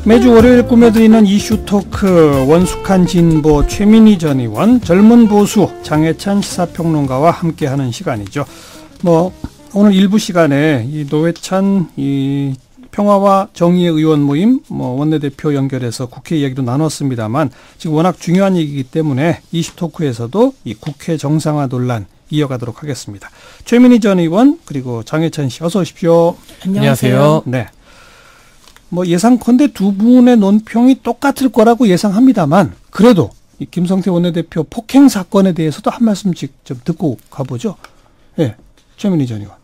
매주 월요일 꾸며드리는 이슈 토크, 원숙한 진보 최민희 전 의원, 젊은 보수 장해찬 시사평론가와 함께하는 시간이죠. 오늘 일부 시간에 이 노회찬 이 평화와 정의의 의원 모임 원내대표 연결해서 국회 이야기도 나눴습니다만, 지금 워낙 중요한 얘기이기 때문에 이슈 토크에서도 이 국회 정상화 논란 이어가도록 하겠습니다. 최민희 전 의원 그리고 장해찬 씨, 어서 오십시오. 안녕하세요. 네. 예상컨대 두 분의 논평이 똑같을 거라고 예상합니다만, 그래도 이 김성태 원내대표 폭행 사건에 대해서도 한 말씀씩 좀 듣고 가보죠. 네, 최민희 전 의원.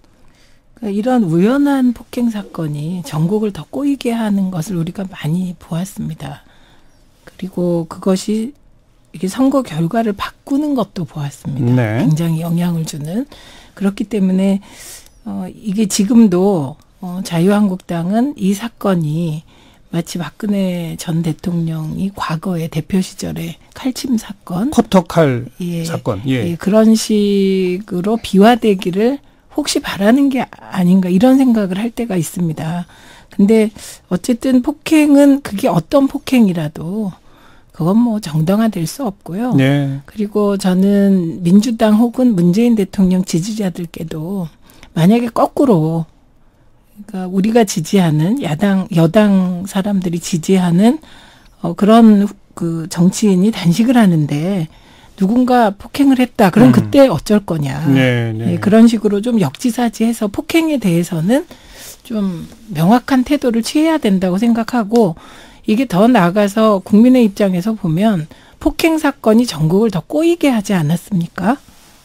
이런 우연한 폭행 사건이 전국을 더 꼬이게 하는 것을 우리가 많이 보았습니다. 그리고 그것이 이게 선거 결과를 바꾸는 것도 보았습니다. 네. 굉장히 영향을 주는. 그렇기 때문에 이게 지금도 자유한국당은 이 사건이 마치 박근혜 전 대통령이 과거에 대표 시절에 칼침 사건, 커터칼 사건, 그런 식으로 비화되기를 혹시 바라는 게 아닌가, 이런 생각을 할 때가 있습니다. 근데 어쨌든 폭행은 그게 어떤 폭행이라도 그건 정당화될 수 없고요. 네. 그리고 저는 민주당 혹은 문재인 대통령 지지자들께도 만약에 거꾸로, 그러니까 우리가 지지하는 여당 사람들이 지지하는 그런 그 정치인이 단식을 하는데 누군가 폭행을 했다. 그럼 그때 어쩔 거냐. 네. 그런 식으로 좀 역지사지해서 폭행에 대해서는 좀 명확한 태도를 취해야 된다고 생각하고, 이게 더 나아가서 국민의 입장에서 보면 폭행 사건이 전국을 더 꼬이게 하지 않았습니까?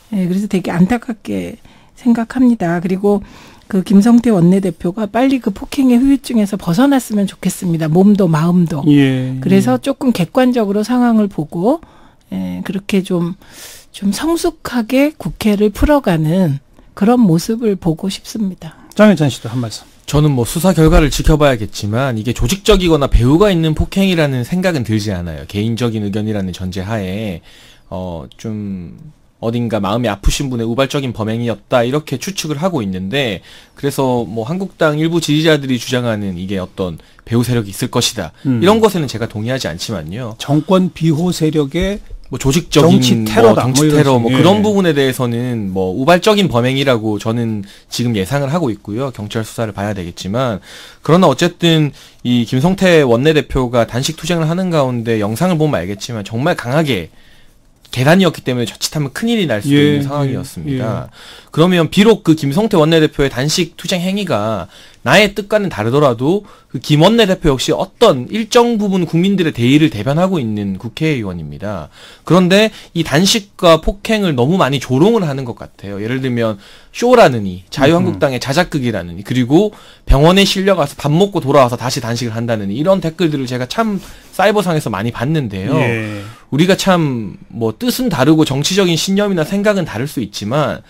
그래서 되게 안타깝게 생각합니다. 그리고 그 김성태 원내대표가 빨리 그 폭행의 후유증에서 벗어났으면 좋겠습니다. 몸도 마음도. 그래서 조금 객관적으로 상황을 보고 그렇게 좀 성숙하게 국회를 풀어가는 그런 모습을 보고 싶습니다. 장해찬 씨도 한 말씀. 저는 수사 결과를 지켜봐야겠지만 이게 조직적이거나 배후가 있는 폭행이라는 생각은 들지 않아요. 개인적인 의견이라는 전제하에 좀 어딘가 마음이 아프신 분의 우발적인 범행이었다, 이렇게 추측을 하고 있는데, 그래서 한국당 일부 지지자들이 주장하는 이게 어떤 배후 세력이 있을 것이다, 이런 것에는 제가 동의하지 않지만요. 정권 비호 세력의 조직적인 정치 테러다, 정치 테러 그런 부분에 대해서는 우발적인 범행이라고 저는 지금 예상을 하고 있고요. 경찰 수사를 봐야 되겠지만, 그러나 어쨌든 이 김성태 원내대표가 단식 투쟁을 하는 가운데 영상을 보면 알겠지만 정말 강하게 계단이었기 때문에 자칫하면 큰일이 날 수도 있는 상황이었습니다. 그러면 비록 그 김성태 원내대표의 단식 투쟁 행위가 나의 뜻과는 다르더라도 그 김 원내대표 역시 어떤 일정 부분 국민들의 대의를 대변하고 있는 국회의원입니다. 그런데 이 단식과 폭행을 너무 많이 조롱을 하는 것 같아요. 예를 들면 쇼라느니, 자유한국당의 자작극이라느니, 그리고 병원에 실려가서 밥 먹고 돌아와서 다시 단식을 한다느니, 이런 댓글들을 제가 참 사이버상에서 많이 봤는데요. 우리가 참 뜻은 다르고 정치적인 신념이나 생각은 다를 수 있지만,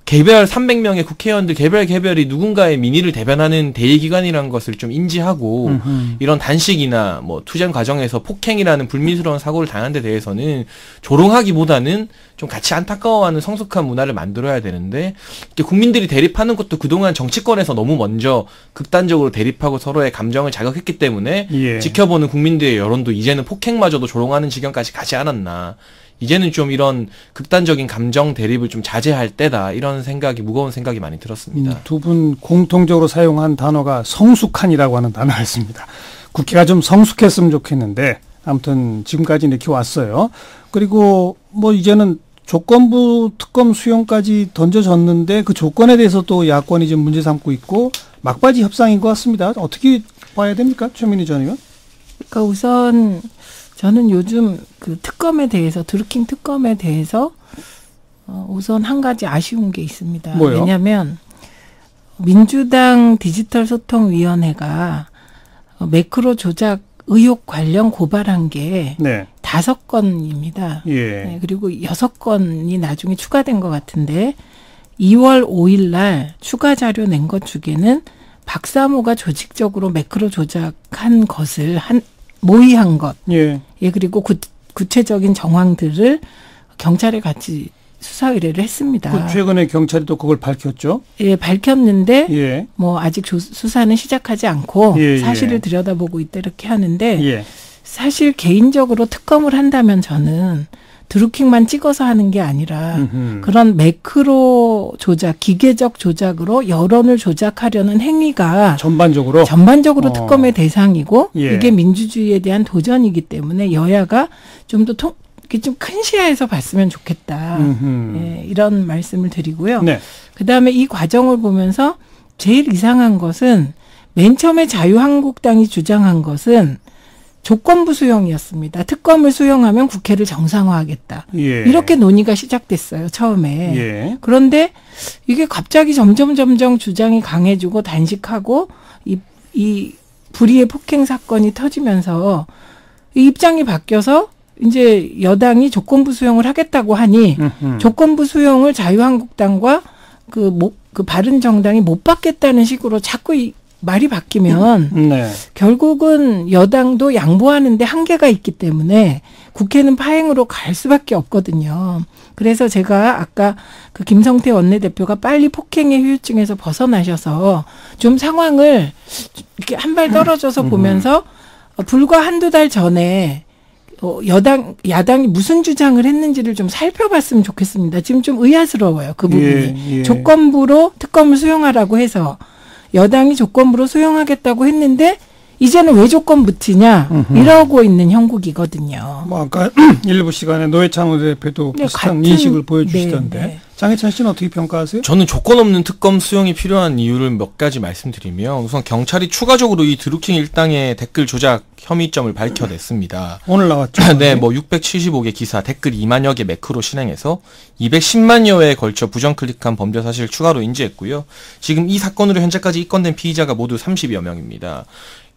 개별 300명의 국회의원들 개별이 누군가의 민의를 대변하는 대의기관이라는 것을 좀 인지하고 이런 단식이나 투쟁 과정에서 폭행이라는 불미스러운 사고를 당한 데 대해서는 조롱하기보다는 좀 같이 안타까워하는 성숙한 문화를 만들어야 되는데, 이렇게 국민들이 대립하는 것도 그동안 정치권에서 너무 먼저 극단적으로 대립하고 서로의 감정을 자극했기 때문에 지켜보는 국민들의 여론도 이제는 폭행마저도 조롱하는 지경까지 가지 않았나. 이제는 좀 이런 극단적인 감정 대립을 좀 자제할 때다, 이런 무거운 생각이 많이 들었습니다. 두 분 공통적으로 사용한 단어가 성숙한이라고 하는 단어였습니다. 국회가 좀 성숙했으면 좋겠는데, 아무튼 지금까지 이렇게 왔어요. 그리고 이제는 조건부 특검 수용까지 던져졌는데, 그 조건에 대해서 또 야권이 지금 문제 삼고 있고 막바지 협상인 것 같습니다. 어떻게 봐야 됩니까, 최민희 전 의원? 그러니까 우선 저는 요즘 그 특검에 대해서, 드루킹 특검에 대해서 우선 한 가지 아쉬운 게 있습니다. 뭐요? 왜냐하면 민주당 디지털소통위원회가 매크로 조작 의혹 관련 고발한 게 5건입니다. 그리고 6건이 나중에 추가된 것 같은데, 2월 5일 날 추가 자료 낸 것 중에는 박사모가 조직적으로 매크로 조작한 것을 모의한 것, 그리고 구체적인 정황들을 경찰에 같이 수사 의뢰를 했습니다. 그 최근에 경찰이 또 그걸 밝혔죠? 예, 밝혔는데 예. 뭐 아직 수사는 시작하지 않고 예, 사실을 예. 들여다보고 있다 이렇게 하는데 예. 사실 개인적으로 특검을 한다면 저는 드루킹만 찍어서 하는 게 아니라 그런 매크로 조작, 기계적 조작으로 여론을 조작하려는 행위가 전반적으로 특검의 대상이고 예. 이게 민주주의에 대한 도전이기 때문에 여야가 좀 더 좀 큰 시야에서 봤으면 좋겠다. 예, 이런 말씀을 드리고요. 네. 그다음에 이 과정을 보면서 제일 이상한 것은 맨 처음에 자유한국당이 주장한 것은 조건부 수용이었습니다. 특검을 수용하면 국회를 정상화하겠다. 예. 이렇게 논의가 시작됐어요, 처음에. 예. 그런데 이게 갑자기 점점 주장이 강해지고 단식하고 이 불의의 폭행 사건이 터지면서 이 입장이 바뀌어서 이제 여당이 조건부 수용을 하겠다고 하니 조건부 수용을 자유한국당과 그 바른정당이 못 받겠다는 식으로 자꾸 말이 바뀌면 네. 결국은 여당도 양보하는데 한계가 있기 때문에 국회는 파행으로 갈 수밖에 없거든요. 그래서 제가 아까 그 김성태 원내대표가 빨리 폭행의 후유증에서 벗어나셔서 좀 상황을 이렇게 한 발 떨어져서 보면서 불과 한두 달 전에 야당이 무슨 주장을 했는지를 좀 살펴봤으면 좋겠습니다. 지금 좀 의아스러워요. 그 부분이. 예. 조건부로 특검을 수용하라고 해서 여당이 조건부로 수용하겠다고 했는데 이제는 왜 조건 붙이냐 이러고 있는 형국이거든요. 뭐 아까 일부 시간에 노회찬 원내대표도 네, 비슷한 인식을 보여주시던데 네. 장해찬 씨는 어떻게 평가하세요? 저는 조건 없는 특검 수용이 필요한 이유를 몇 가지 말씀드리면 우선 경찰이 추가적으로 이 드루킹 일당의 댓글 조작 혐의점을 밝혀냈습니다. 오늘 나왔죠. 네, 뭐 675개 기사, 댓글 2만여 개 매크로 실행해서 210만여 회에 걸쳐 부정 클릭한 범죄 사실을 추가로 인지했고요. 지금 이 사건으로 현재까지 입건된 피의자가 모두 30여 명입니다.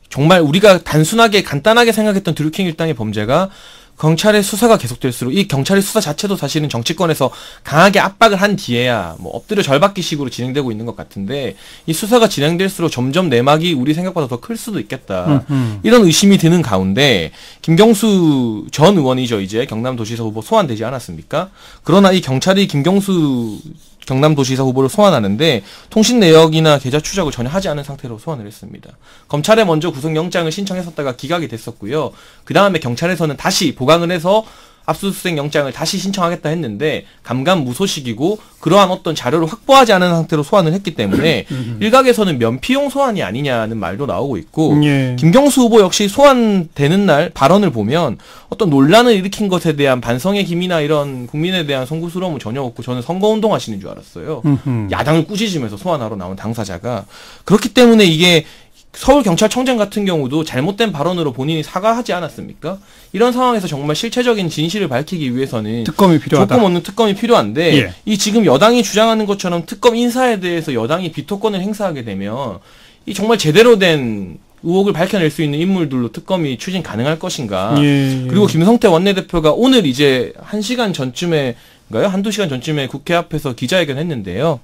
정말 우리가 단순하게 간단하게 생각했던 드루킹 일당의 범죄가 경찰의 수사가 계속될수록 이 경찰의 수사 자체도 사실은 정치권에서 강하게 압박을 한 뒤에야 뭐 엎드려 절받기식으로 진행되고 있는 것 같은데 이 수사가 진행될수록 점점 내막이 우리 생각보다 더 클 수도 있겠다. 이런 의심이 드는 가운데 김경수 전 의원이죠. 이제 경남도지사 후보 소환되지 않았습니까? 그러나 이 경찰이 김경수 경남도지사 후보를 소환하는데 통신 내역이나 계좌 추적을 전혀 하지 않은 상태로 소환을 했습니다. 검찰에 먼저 구속영장을 신청했었다가 기각이 됐었고요. 그 다음에 경찰에서는 다시 보강을 해서 압수수색 영장을 다시 신청하겠다 했는데 감감무소식이고 그러한 어떤 자료를 확보하지 않은 상태로 소환을 했기 때문에 일각에서는 면피용 소환이 아니냐는 말도 나오고 있고 예. 김경수 후보 역시 소환되는 날 발언을 보면 어떤 논란을 일으킨 것에 대한 반성의 기미나 이런 국민에 대한 송구스러움은 전혀 없고 저는 선거운동 하시는 줄 알았어요. 야당을 꾸짖으면서 소환하러 나온 당사자가. 그렇기 때문에 이게 서울경찰청장 같은 경우도 잘못된 발언으로 본인이 사과하지 않았습니까? 이런 상황에서 정말 실체적인 진실을 밝히기 위해서는 특검이 필요하다. 조건 없는 특검이 필요한데 예. 이 지금 여당이 주장하는 것처럼 특검 인사에 대해서 여당이 비토권을 행사하게 되면 이 정말 제대로 된 의혹을 밝혀낼 수 있는 인물들로 특검이 추진 가능할 것인가. 예. 그리고 김성태 원내대표가 오늘 이제 1시간 전쯤에인가요? 한두 시간 전쯤에 국회 앞에서 기자회견 했는데요.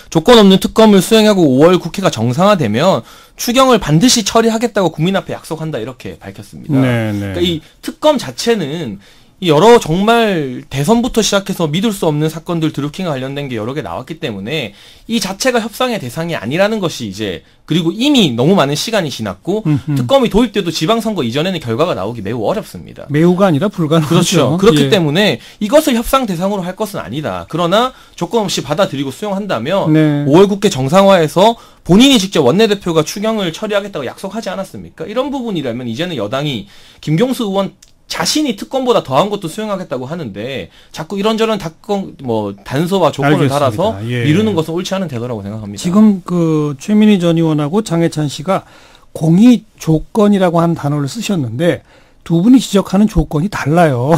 조건 없는 특검을 수행하고 5월 국회가 정상화되면 추경을 반드시 처리하겠다고 국민 앞에 약속한다 이렇게 밝혔습니다. 네, 네. 그러니까 이 특검 자체는 이 여러 정말 대선부터 시작해서 믿을 수 없는 사건들 드루킹과 관련된 게 여러 개 나왔기 때문에 이 자체가 협상의 대상이 아니라는 것이 이제 그리고 이미 너무 많은 시간이 지났고 특검이 도입돼도 지방선거 이전에는 결과가 나오기 매우 어렵습니다. 매우가 아니라 불가능하죠. 그렇죠. 그렇기 예. 때문에 이것을 협상 대상으로 할 것은 아니다. 그러나 조건 없이 받아들이고 수용한다면 네. 5월 국회 정상화에서 본인이 직접 원내대표가 추경을 처리하겠다고 약속하지 않았습니까? 이런 부분이라면 이제는 여당이 김경수 의원 자신이 특검보다 더한 것도 수용하겠다고 하는데 자꾸 이런저런 단서와 조건을 알겠습니다. 달아서 예. 미루는 것은 옳지 않은 태도라고 생각합니다. 지금 그 최민희 전 의원하고 장해찬 씨가 공의 조건이라고 하는 단어를 쓰셨는데 두 분이 지적하는 조건이 달라요.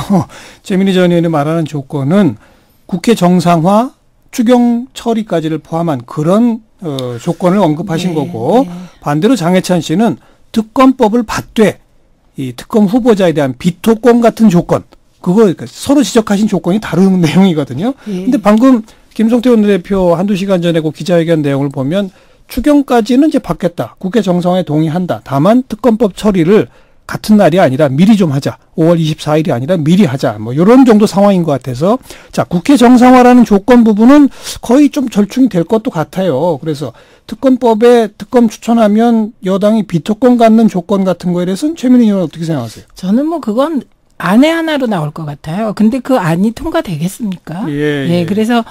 최민희 전 의원이 말하는 조건은 국회 정상화, 추경 처리까지를 포함한 그런 조건을 언급하신 네, 거고 네. 반대로 장해찬 씨는 특검법을 받되 이 특검 후보자에 대한 비토권 같은 조건, 그거 서로 지적하신 조건이 다른 내용이거든요. 근데 방금 김성태 원내대표 한두 시간 전에 그 기자회견 내용을 보면 추경까지는 이제 받겠다. 국회 정상화에 동의한다. 다만 특검법 처리를 같은 날이 아니라 미리 좀 하자. 5월 24일이 아니라 미리 하자. 뭐 이런 정도 상황인 것 같아서 자, 국회 정상화라는 조건 부분은 거의 좀 절충이 될 것도 같아요. 그래서 특검법에 특검 추천하면 여당이 비토권 갖는 조건 같은 거에 대해서는 최민희 의원 어떻게 생각하세요? 저는 뭐 그건 안에 하나로 나올 것 같아요. 근데 그 안이 통과되겠습니까? 예. 그래서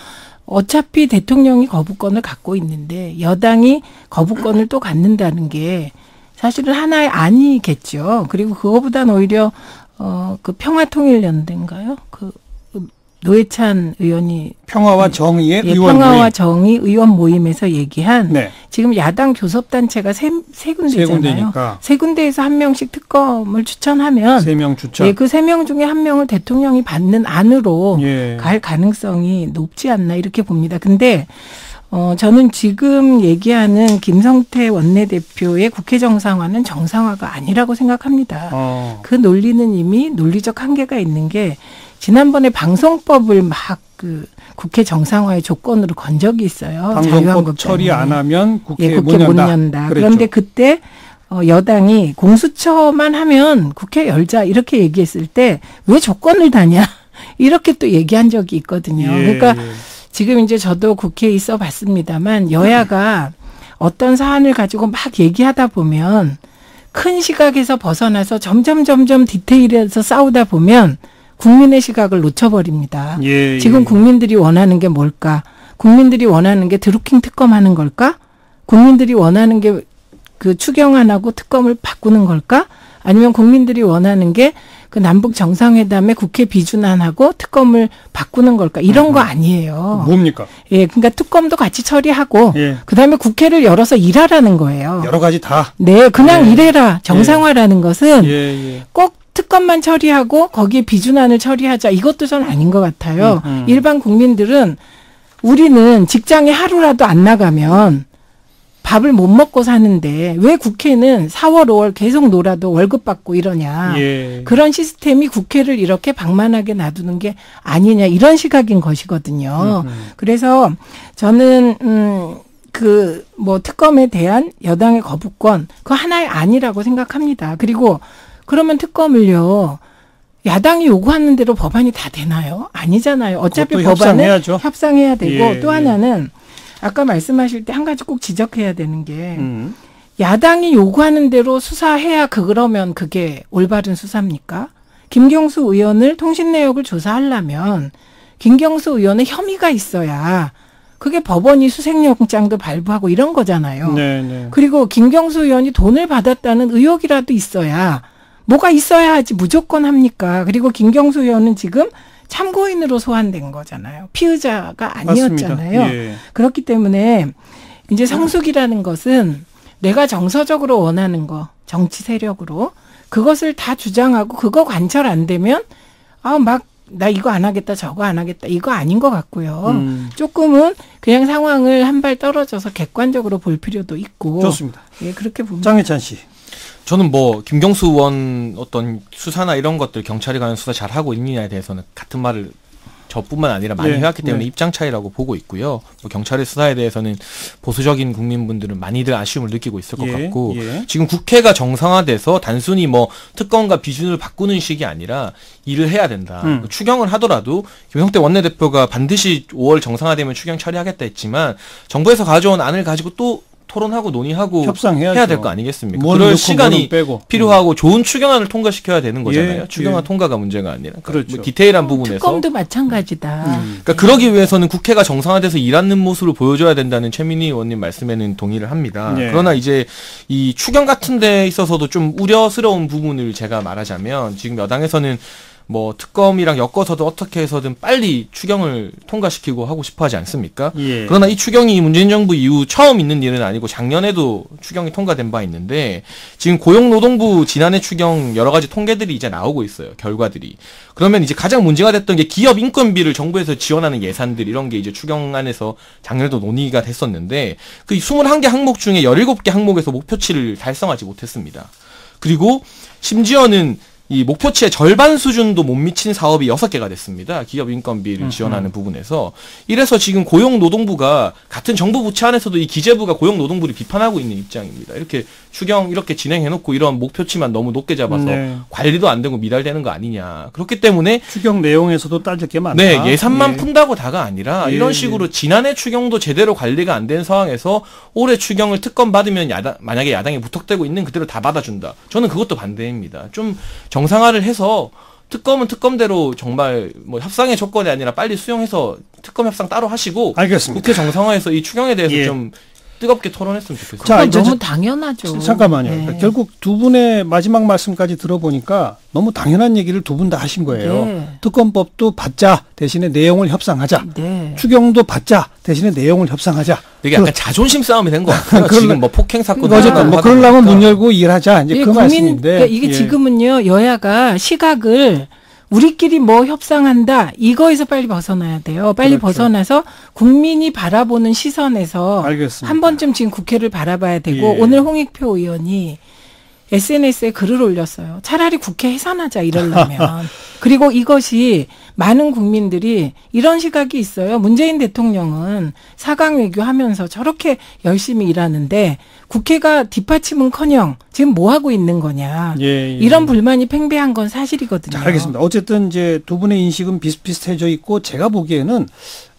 어차피 대통령이 거부권을 갖고 있는데 여당이 거부권을 또 갖는다는 게 사실은 하나의 안이겠죠. 그리고 그거보단 오히려 그 평화통일연대인가요? 그 노회찬 의원이 평화와 정의의 의원 평화와 모임. 정의 의원 모임에서 얘기한 네. 지금 야당 교섭단체가 세 군데잖아요. 군데니까. 세 군데에서 한 명씩 특검을 추천하면 3명 추천. 예, 그 3명 중에 한 명을 대통령이 받는 안으로 예. 갈 가능성이 높지 않나 이렇게 봅니다. 근데 저는 지금 얘기하는 김성태 원내대표의 국회 정상화는 정상화가 아니라고 생각합니다. 그 논리는 이미 논리적 한계가 있는 게 지난번에 방송법을 막 그 국회 정상화의 조건으로 건 적이 있어요. 방송법 처리 안 하면 국회, 국회 못 연다. 그런데 그때 여당이 공수처만 하면 국회 열자 이렇게 얘기했을 때 왜 조건을 다냐 이렇게 또 얘기한 적이 있거든요. 그러니까 지금 이제 저도 국회에 있어 봤습니다만 여야가 어떤 사안을 가지고 막 얘기하다 보면 큰 시각에서 벗어나서 점점 디테일에서 싸우다 보면 국민의 시각을 놓쳐버립니다. 지금 국민들이 원하는 게 뭘까? 국민들이 원하는 게 드루킹 특검하는 걸까? 국민들이 원하는 게 그 추경 안 하고 특검을 바꾸는 걸까? 아니면 국민들이 원하는 게 그 남북 정상회담에 국회 비준안하고 특검을 바꾸는 걸까? 이런 거 아니에요. 뭡니까? 예, 그러니까 특검도 같이 처리하고 그다음에 국회를 열어서 일하라는 거예요. 여러 가지 다. 네, 그냥 일해라. 정상화라는 것은 꼭 특검만 처리하고 거기에 비준안을 처리하자. 이것도 전 아닌 것 같아요. 일반 국민들은 우리는 직장에 하루라도 안 나가면 밥을 못 먹고 사는데 왜 국회는 4월, 5월 계속 놀아도 월급 받고 이러냐. 그런 시스템이 국회를 이렇게 방만하게 놔두는 게 아니냐. 이런 시각인 것이거든요. 그래서 저는 그 뭐 특검에 대한 여당의 거부권 그거 하나의 안이라고 생각합니다. 그리고 그러면 특검을요. 야당이 요구하는 대로 법안이 다 되나요? 아니잖아요. 어차피 법안은 협상해야 되고 또 하나는 아까 말씀하실 때 한 가지 꼭 지적해야 되는 게 야당이 요구하는 대로 수사해야 그러면 그게 올바른 수사입니까? 김경수 의원을 통신 내역을 조사하려면 김경수 의원의 혐의가 있어야 그게 법원이 수색영장도 발부하고 이런 거잖아요. 그리고 김경수 의원이 돈을 받았다는 의혹이라도 있어야 뭐가 있어야 하지 무조건 합니까? 그리고 김경수 의원은 지금 참고인으로 소환된 거잖아요. 피의자가 아니었잖아요. 그렇기 때문에 이제 성숙이라는 것은 내가 정서적으로 원하는 거, 정치 세력으로 그것을 다 주장하고 그거 관철 안 되면 나 이거 안 하겠다, 저거 안 하겠다, 이거 아닌 것 같고요. 조금은 그냥 상황을 한 발 떨어져서 객관적으로 볼 필요도 있고. 좋습니다. 예, 그렇게 봅니다. 장혜찬 씨. 저는 뭐 김경수 의원 어떤 수사나 이런 것들 경찰이 과연 수사 잘 하고 있느냐에 대해서는 같은 말을 저뿐만 아니라 많이 해왔기 때문에 입장 차이라고 보고 있고요. 뭐 경찰의 수사에 대해서는 보수적인 국민분들은 많이들 아쉬움을 느끼고 있을 것 같고 지금 국회가 정상화돼서 단순히 뭐 특검과 비준을 바꾸는 식이 아니라 일을 해야 된다. 추경을 하더라도 김성태 원내대표가 반드시 5월 정상화되면 추경 처리하겠다 했지만 정부에서 가져온 안을 가지고 또 토론하고 논의하고 협상해야죠. 해야 될 거 아니겠습니까? 그럴 시간이 필요하고 좋은 추경안을 통과시켜야 되는 거잖아요. 추경안 통과가 문제가 아니라. 그렇죠. 뭐 디테일한 부분에서. 특검도 마찬가지다. 그러니까 그러기 위해서는 국회가 정상화돼서 일하는 모습을 보여줘야 된다는 최민희 의원님 말씀에는 동의를 합니다. 그러나 이제 이 추경 같은 데 있어서도 좀 우려스러운 부분을 제가 말하자면 지금 여당에서는 뭐 특검이랑 엮어서도 어떻게 해서든 빨리 추경을 통과시키고 하고 싶어 하지 않습니까? 그러나 이 추경이 문재인 정부 이후 처음 있는 일은 아니고 작년에도 추경이 통과된 바 있는데 지금 고용노동부 지난해 추경 여러 가지 통계들이 이제 나오고 있어요. 결과들이. 그러면 이제 가장 문제가 됐던 게 기업 인건비를 정부에서 지원하는 예산들 이런 게 이제 추경안에서 작년에도 논의가 됐었는데 그 21개 항목 중에 17개 항목에서 목표치를 달성하지 못했습니다. 그리고 심지어는 이 목표치의 절반 수준도 못 미친 사업이 6개가 됐습니다. 기업 인건비를 지원하는 부분에서. 이래서 지금 고용노동부가 같은 정부 부처 안에서도 이 기재부가 고용노동부를 비판하고 있는 입장입니다. 이렇게 추경 이렇게 진행해놓고 이런 목표치만 너무 높게 잡아서 네. 관리도 안 되고 미달되는 거 아니냐. 그렇기 때문에 추경 내용에서도 따질 게 많다. 네, 예산만 예. 푼다고 다가 아니라 예, 이런 식으로 지난해 추경도 제대로 관리가 안 된 상황에서 올해 추경을 특검 받으면 만약에 야당이 무턱대고 있는 그대로 다 받아준다. 저는 그것도 반대입니다. 좀 정상화를 해서 특검은 특검대로 정말 뭐 협상의 조건이 아니라 빨리 수용해서 특검 협상 따로 하시고 알겠습니다. 국회 정상화해서 이 추경에 대해서 예. 좀 뜨겁게 토론했으면 좋겠습니다. 자, 이제 너무 당연하죠. 잠깐만요. 네. 그러니까 결국 두 분의 마지막 말씀까지 들어보니까 너무 당연한 얘기를 두 분 다 하신 거예요. 네. 특검법도 받자 대신에 내용을 협상하자. 네. 추경도 받자 대신에 내용을 협상하자. 이게 약간 자존심 싸움이 된 것 같아요. 지금 뭐 폭행 사건 어쨌든 뭐 그러려면 문 열고 일하자 이제 그 말씀인데 그러니까 이게 예. 지금은요 여야가 시각을 우리끼리 뭐 협상한다 이거에서 빨리 벗어나야 돼요. 빨리 그렇죠. 벗어나서 국민이 바라보는 시선에서 알겠습니다. 한 번쯤 지금 국회를 바라봐야 되고 예. 오늘 홍익표 의원이 SNS에 글을 올렸어요. 차라리 국회 해산하자 이러려면. 그리고 이것이 많은 국민들이 이런 시각이 있어요. 문재인 대통령은 4강 외교하면서 저렇게 열심히 일하는데 국회가 뒷받침은커녕 지금 뭐 하고 있는 거냐. 예, 예. 이런 불만이 팽배한 건 사실이거든요. 자, 알겠습니다. 어쨌든 이제 두 분의 인식은 비슷비슷해져 있고 제가 보기에는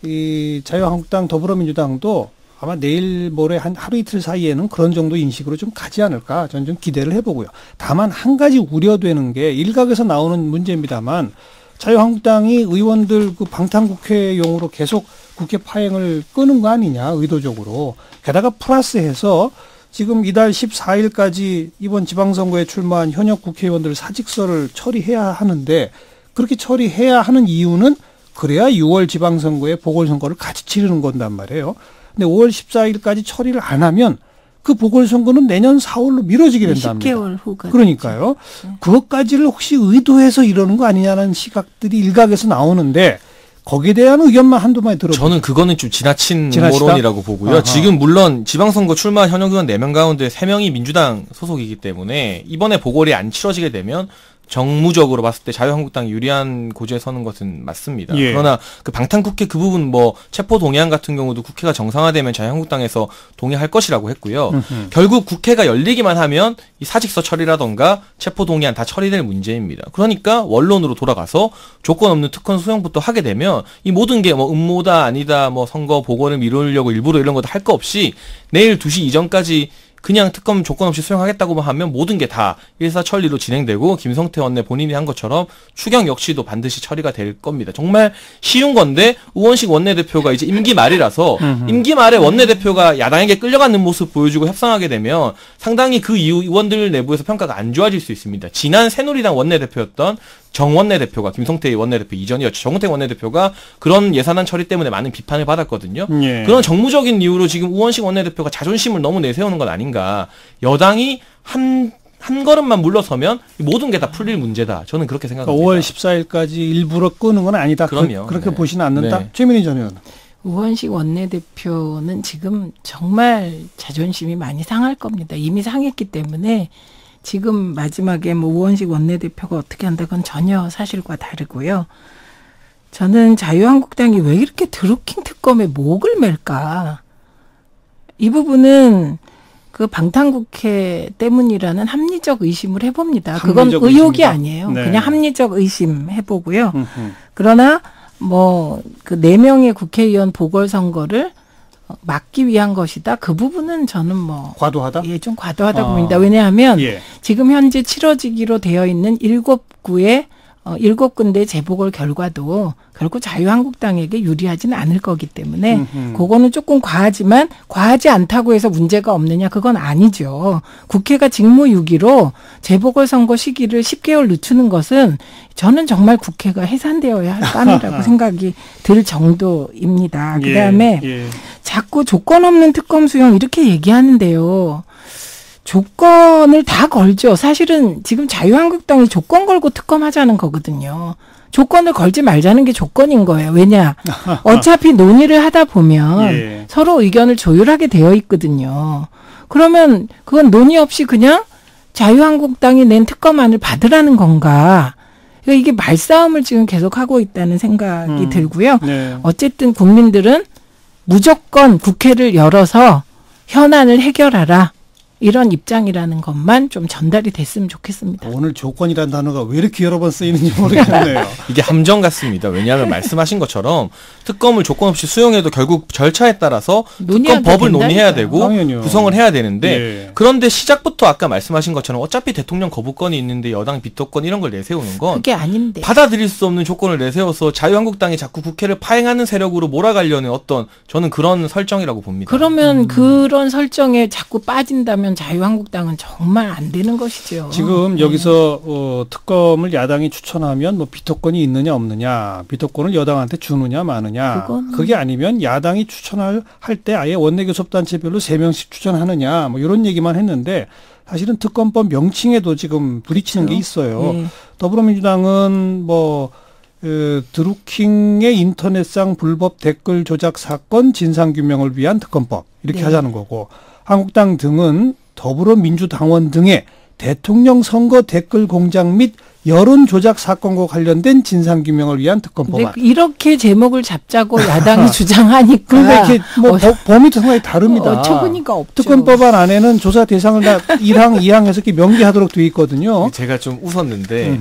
이 자유한국당 더불어민주당도 아마 내일 모레 한 하루 이틀 사이에는 그런 정도 인식으로 좀 가지 않을까 저는 좀 기대를 해보고요. 다만 한 가지 우려되는 게 일각에서 나오는 문제입니다만 자유한국당이 의원들 그 방탄국회용으로 계속 국회 파행을 끄는 거 아니냐 의도적으로. 게다가 플러스해서 지금 이달 14일까지 이번 지방선거에 출마한 현역 국회의원들 사직서를 처리해야 하는데 그렇게 처리해야 하는 이유는 그래야 6월 지방선거에 보궐선거를 같이 치르는 건단 말이에요. 근데 5월 14일까지 처리를 안 하면 그 보궐선거는 내년 4월로 미뤄지게 된답니다. 10개월 후가. 그러니까요. 그것까지를 혹시 의도해서 이러는 거 아니냐는 시각들이 일각에서 나오는데 거기에 대한 의견만 한두 마디 들어보죠. 저는 그거는 좀 지나친 지나치다? 음모론이라고 보고요. 아하. 지금 물론 지방선거 출마 현역 의원 4명 가운데 3명이 민주당 소속이기 때문에 이번에 보궐이 안 치러지게 되면 정무적으로 봤을 때 자유한국당이 유리한 고지에 서는 것은 맞습니다. 예. 그러나 그 방탄국회 그 부분 뭐 체포 동의안 같은 경우도 국회가 정상화되면 자유한국당에서 동의할 것이라고 했고요. 결국 국회가 열리기만 하면 이 사직서 처리라던가 체포 동의안 다 처리될 문제입니다. 그러니까 원론으로 돌아가서 조건 없는 특권 수용부터 하게 되면 이 모든 게 뭐 음모다 아니다 뭐 선거 보궐을 미루려고 일부러 이런 것도 할 거 없이 내일 2시 이전까지 그냥 특검 조건 없이 수용하겠다고만 하면 모든 게 다 일사천리로 진행되고 김성태 원내 본인이 한 것처럼 추경 역시도 반드시 처리가 될 겁니다. 정말 쉬운 건데 우원식 원내대표가 이제 임기 말이라서 임기 말에 원내대표가 야당에게 끌려가는 모습 보여주고 협상하게 되면 상당히 그 이후 의원들 내부에서 평가가 안 좋아질 수 있습니다. 지난 새누리당 원내대표였던 정 원내대표가 김성태 원내대표 이전이었죠. 정우택 원내대표가 그런 예산안 처리 때문에 많은 비판을 받았거든요. 예. 그런 정무적인 이유로 지금 우원식 원내대표가 자존심을 너무 내세우는 건 아닌가. 여당이 한 걸음만 물러서면 모든 게 다 풀릴 문제다. 저는 그렇게 생각합니다. 5월 14일까지 일부러 끄는 건 아니다. 그럼요. 그렇게 네. 보시는 않는다. 네. 최민희 전 의원. 우원식 원내대표는 지금 정말 자존심이 많이 상할 겁니다. 이미 상했기 때문에 지금 마지막에 뭐 우원식 원내대표가 어떻게 한다건 전혀 사실과 다르고요. 저는 자유한국당이 왜 이렇게 드루킹 특검에 목을 맬까? 이 부분은 그 방탄국회 때문이라는 합리적 의심을 해봅니다. 그건 합리적 의혹이 의심이다. 아니에요. 네. 그냥 합리적 의심 해보고요. 그러나 뭐 그 4명의 국회의원 보궐선거를 막기 위한 것이다. 그 부분은 저는 뭐 과도하다? 예, 좀 과도하다고 봅니다. 왜냐하면 예. 지금 현재 치러지기로 되어 있는 7구의 7군데 재보궐 결과도 결국 자유한국당에게 유리하지는 않을 거기 때문에 그거는 조금 과하지만 과하지 않다고 해서 문제가 없느냐 그건 아니죠. 국회가 직무유기로 재보궐선거 시기를 10개월 늦추는 것은 저는 정말 국회가 해산되어야 할 땀이라고 생각이 들 정도입니다. 그다음에 예. 자꾸 조건 없는 특검 수용 이렇게 얘기하는데요. 조건을 다 걸죠. 사실은 지금 자유한국당이 조건 걸고 특검하자는 거거든요. 조건을 걸지 말자는 게 조건인 거예요. 왜냐? 어차피 논의를 하다 보면 예. 서로 의견을 조율하게 되어 있거든요. 그러면 그건 논의 없이 그냥 자유한국당이 낸 특검안을 받으라는 건가? 그러니까 이게 말싸움을 지금 계속하고 있다는 생각이 들고요. 네. 어쨌든 국민들은 무조건 국회를 열어서 현안을 해결하라. 이런 입장이라는 것만 좀 전달이 됐으면 좋겠습니다. 오늘 조건이라는 단어가 왜 이렇게 여러 번 쓰이는지 모르겠네요. 이게 함정 같습니다. 왜냐하면 말씀하신 것처럼 특검을 조건 없이 수용해도 결국 절차에 따라서 특검 법을 논의해야 되고 당연히요. 구성을 해야 되는데 예. 그런데 시작부터 아까 말씀하신 것처럼 어차피 대통령 거부권이 있는데 여당 비토권 이런 걸 내세우는 건 그게 아닌데. 받아들일 수 없는 조건을 내세워서 자유한국당이 자꾸 국회를 파행하는 세력으로 몰아가려는 어떤 저는 그런 설정이라고 봅니다. 그러면 그런 설정에 자꾸 빠진다면 자유한국당은 정말 안 되는 것이죠. 지금 여기서 특검을 야당이 추천하면 뭐 비토권이 있느냐 없느냐, 비토권을 여당한테 주느냐 마느냐, 그게 아니면 야당이 추천할 때 아예 원내교섭단체별로 3명씩 추천하느냐, 뭐 이런 얘기만 했는데 사실은 특검법 명칭에도 지금 부딪히는 게 있어요. 네. 더불어민주당은 뭐 드루킹의 인터넷상 불법 댓글 조작 사건 진상규명을 위한 특검법 이렇게 네. 하자는 거고, 한국당 등은 더불어민주당원 등의 대통령 선거 댓글 공작 및 여론 조작 사건과 관련된 진상규명을 위한 특검법안. 이렇게 제목을 잡자고 야당이 주장하니까. 그러니까 이렇게 뭐 범위 상당히 다릅니다. 어처구니가 없죠. 특검법안 안에는 조사 대상을 다 1항, 2항 해서 이렇게 명기하도록 되어 있거든요. 제가 좀 웃었는데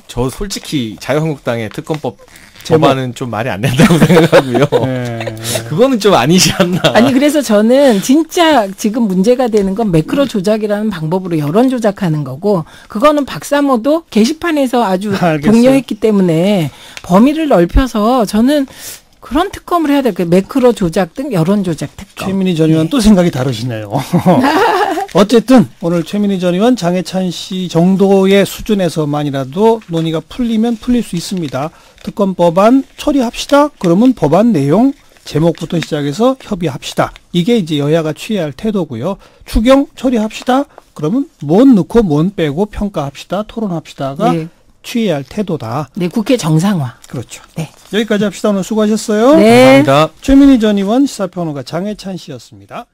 저 솔직히 자유한국당의 특검법 제목. 법안은 좀 말이 안 된다고 생각하고요. 네. 그거는 좀 아니지 않나. 아니 그래서 저는 진짜 지금 문제가 되는 건 매크로 조작이라는 방법으로 여론 조작하는 거고, 그거는 박사모도 게시판에서 아주 알겠어요. 독려했기 때문에 범위를 넓혀서 저는 그런 특검을 해야 될 거예요. 매크로 조작 등 여론 조작 특검. 최민희 전 의원 또 생각이 다르시네요. 어쨌든 오늘 최민희 전 의원, 장해찬 씨 정도의 수준에서만이라도 논의가 풀리면 풀릴 수 있습니다. 특검 법안 처리합시다. 그러면 법안 내용 제목부터 시작해서 협의합시다. 이게 이제 여야가 취해야 할 태도고요. 추경 처리합시다. 그러면 뭔 넣고 뭔 빼고 평가합시다. 토론합시다가 네. 취해야 할 태도다. 네, 국회 정상화. 그렇죠. 네. 여기까지 합시다. 오늘 수고하셨어요. 네. 감사합니다. 최민희 전 의원, 시사평론가 장해찬 씨였습니다.